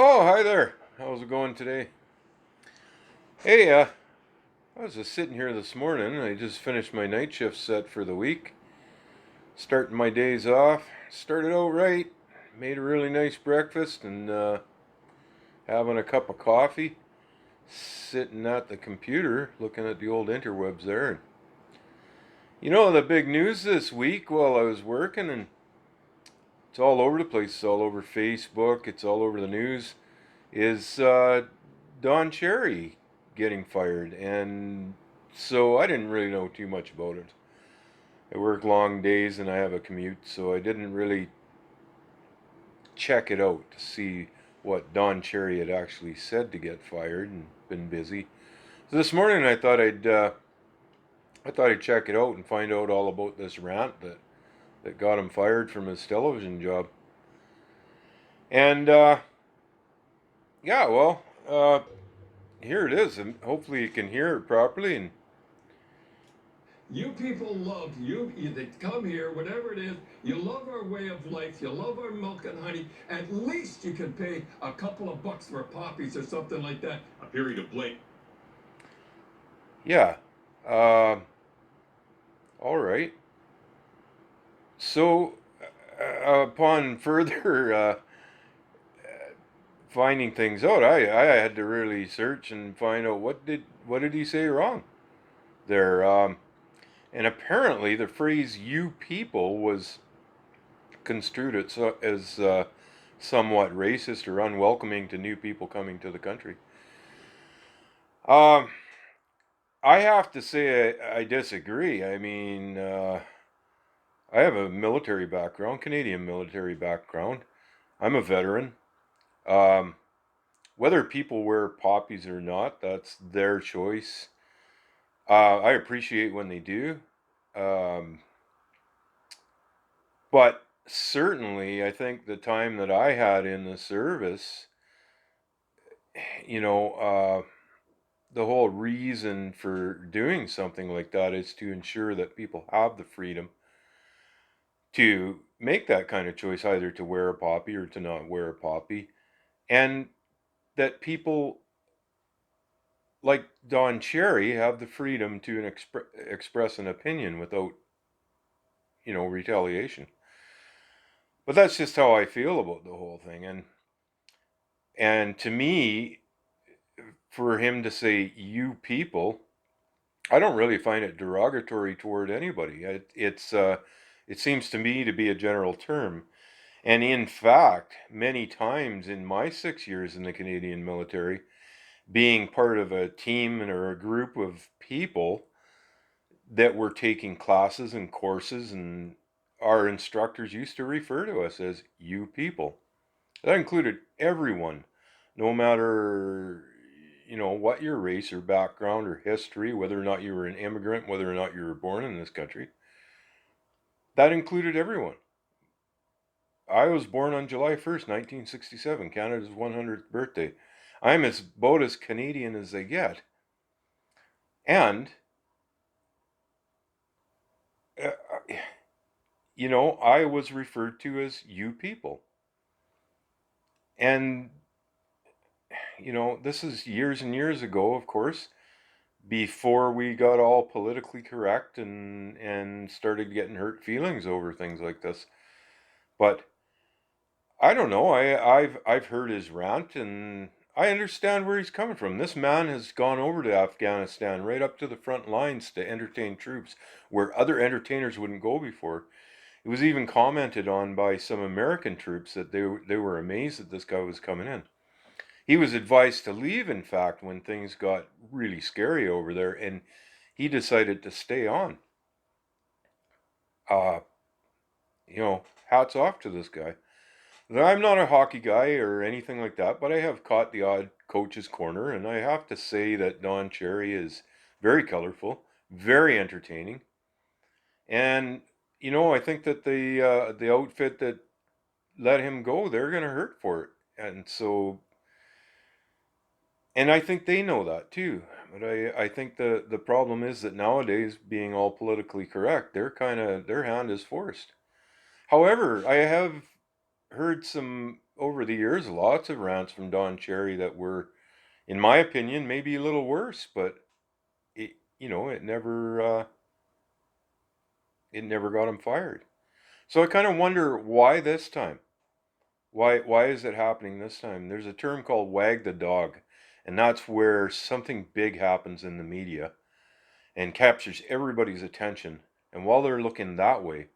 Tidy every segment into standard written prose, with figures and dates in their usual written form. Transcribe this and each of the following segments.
Oh, hi there. How's it going today? Hey, I was just sitting here this morning. I just finished my night shift set for the week. Starting my days off. Started out right. Made a really nice breakfast and having a cup of coffee. Sitting at the computer looking at the old interwebs there. And the big news this week while I was working, and it's all over the place. It's all over Facebook. It's all over the news. Is Don Cherry getting fired, and so I didn't really know too much about it. I work long days and I have a commute, so I didn't really check it out to see what Don Cherry had actually said to get fired, and been busy. So this morning I thought I'd check it out and find out all about this rant that got him fired from his television job. And yeah, well, here it is, and hopefully you can hear it properly. And You people love you that come here, whatever it is. You love our way of life. You love our milk and honey. At least you can pay a couple of bucks for poppies or something like that. A period of blame. yeah, uh, all right. So, upon further finding things out, I had to really search and find out what did he say wrong there. And apparently, the phrase "you people" was construed as somewhat racist or unwelcoming to new people coming to the country. Um, I have to say I disagree. I mean, I have a military background, Canadian military background. I'm a veteran. Um, Whether people wear poppies or not, that's their choice. I appreciate when they do. Um, but certainly, I think the time that I had in the service, you know, the whole reason for doing something like that is to ensure that people have the freedom to make that kind of choice, either to wear a poppy or to not wear a poppy. And that people like Don Cherry have the freedom to express an opinion without, retaliation. But that's just how I feel about the whole thing. And to me, for him to say "you people," I don't really find it derogatory toward anybody. It seems to me to be a general term. And in fact, many times in my 6 years in the Canadian military, being part of a team or a group of people that were taking classes and courses, and our instructors used to refer to us as "you people." That included everyone, no matter what your race or background or history, whether or not you were an immigrant, whether or not you were born in this country. That included everyone. I was born on July 1st, 1967, Canada's 100th birthday. I'm as about as Canadian as they get. And uh, I was referred to as "you people." And this is years and years ago, of course, before we got all politically correct and started getting hurt feelings over things like this. But I don't know. I've heard his rant, and I understand where he's coming from. This man has gone over to Afghanistan, right up to the front lines, to entertain troops where other entertainers wouldn't go before. It was even commented on by some American troops that they were amazed that this guy was coming in. He was advised to leave, in fact, when things got really scary over there, and he decided to stay on. Uh, Hats off to this guy. Now, I'm not a hockey guy or anything like that, but I have caught the odd coach's corner, and I have to say that Don Cherry is very colorful, very entertaining, and I think that the outfit that let him go, they're gonna hurt for it, and I think they know that too. But I think the problem is that nowadays, being all politically correct, their hand is forced. However, I have heard some over the years lots of rants from Don Cherry that were, in my opinion, maybe a little worse, but it never got him fired. So I kind of wonder why this time. Why is it happening this time? There's a term called wag the dog, and that's where something big happens in the media and captures everybody's attention. And while they're looking that way,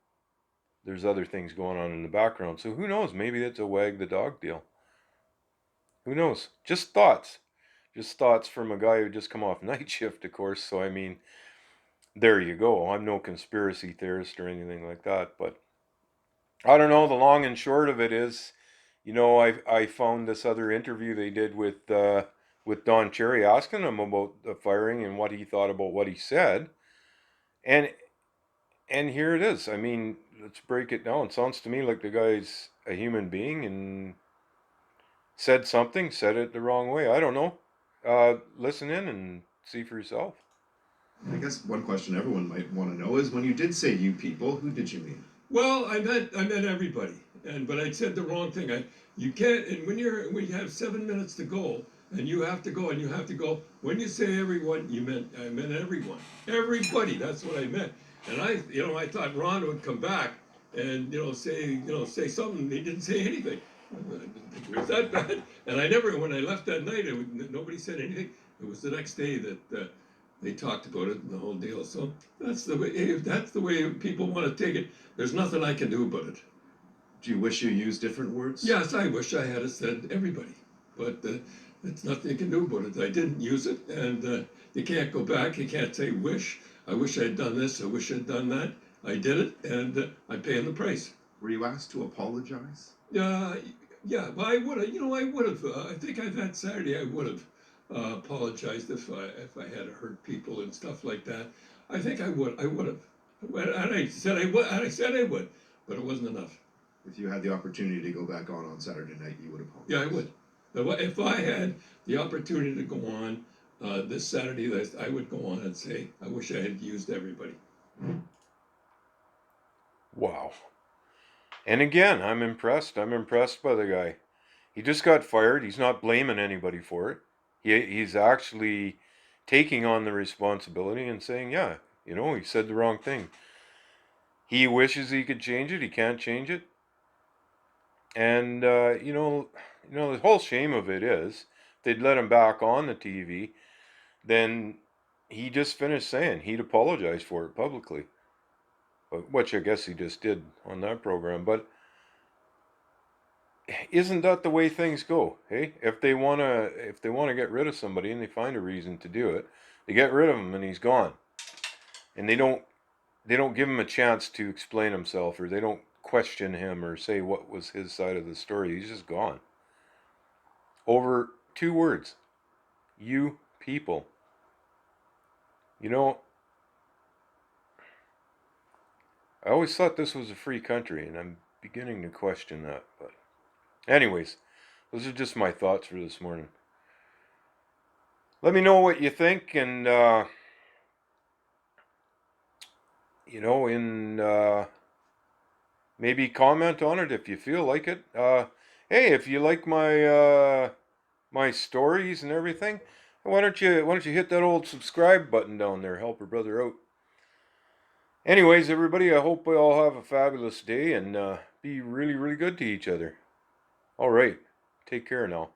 there's other things going on in the background. So who knows? Maybe it's a wag the dog deal. Who knows? Just thoughts. Just thoughts from a guy who just come off night shift, of course. So I mean, there you go. I'm no conspiracy theorist or anything like that, but I don't know. The long and short of it is, I found this other interview they did with Don Cherry, asking him about the firing and what he thought about what he said, and here it is. I mean, let's break it down. It sounds to me like the guy's a human being and said it the wrong way. I don't know. Listen in and see for yourself. I guess one question everyone might want to know is when you did say you people, who did you mean? Well, I meant everybody, but I said the wrong thing. You can't, and when you have 7 minutes to go, and you have to go, and you have to go. When you say everyone, I meant everyone, everybody. That's what I meant. And I thought Ron would come back and say something. He didn't say anything. It was that bad. And when I left that night, nobody said anything. It was the next day that. They talked about it and the whole deal. So that's the way. If that's the way people want to take it, there's nothing I can do about it. Do you wish you used different words? Yes, I wish I had said everybody, but there's nothing you can do about it. I didn't use it, and you can't go back. You can't say wish. I wish I'd done this. I wish I'd done that. I did it, and I'm paying the price. Were you asked to apologize? Yeah. Well, I would have. I would have. I think that Saturday I would have. Apologized if I had hurt people and stuff like that. I think I would have, and I said I would, but it wasn't enough. If you had the opportunity to go back on Saturday night, you would apologize? Yeah, I would. If I had the opportunity to go on this Saturday, I would go on and say I wish I had used everybody. Wow. And again, I'm impressed. I'm impressed by the guy. He just got fired. He's not blaming anybody for it. He's actually taking on the responsibility and saying, yeah, he said the wrong thing. He wishes he could change it. He can't change it. And, the whole shame of it is, if they'd let him back on the TV, then he just finished saying he'd apologize for it publicly. Which I guess he just did on that program. But isn't that the way things go? Hey, if they wanna get rid of somebody and they find a reason to do it, they get rid of him and he's gone. And they don't give him a chance to explain himself, or they don't question him or say what was his side of the story. He's just gone. Over 2 words. You people. I always thought this was a free country, and I'm beginning to question that, but anyways, those are just my thoughts for this morning. Let me know what you think, and maybe comment on it if you feel like it. Hey, if you like my stories and everything, why don't you hit that old subscribe button down there? Help a brother out. Anyways, everybody, I hope we all have a fabulous day and be really, really good to each other. All right. Take care now.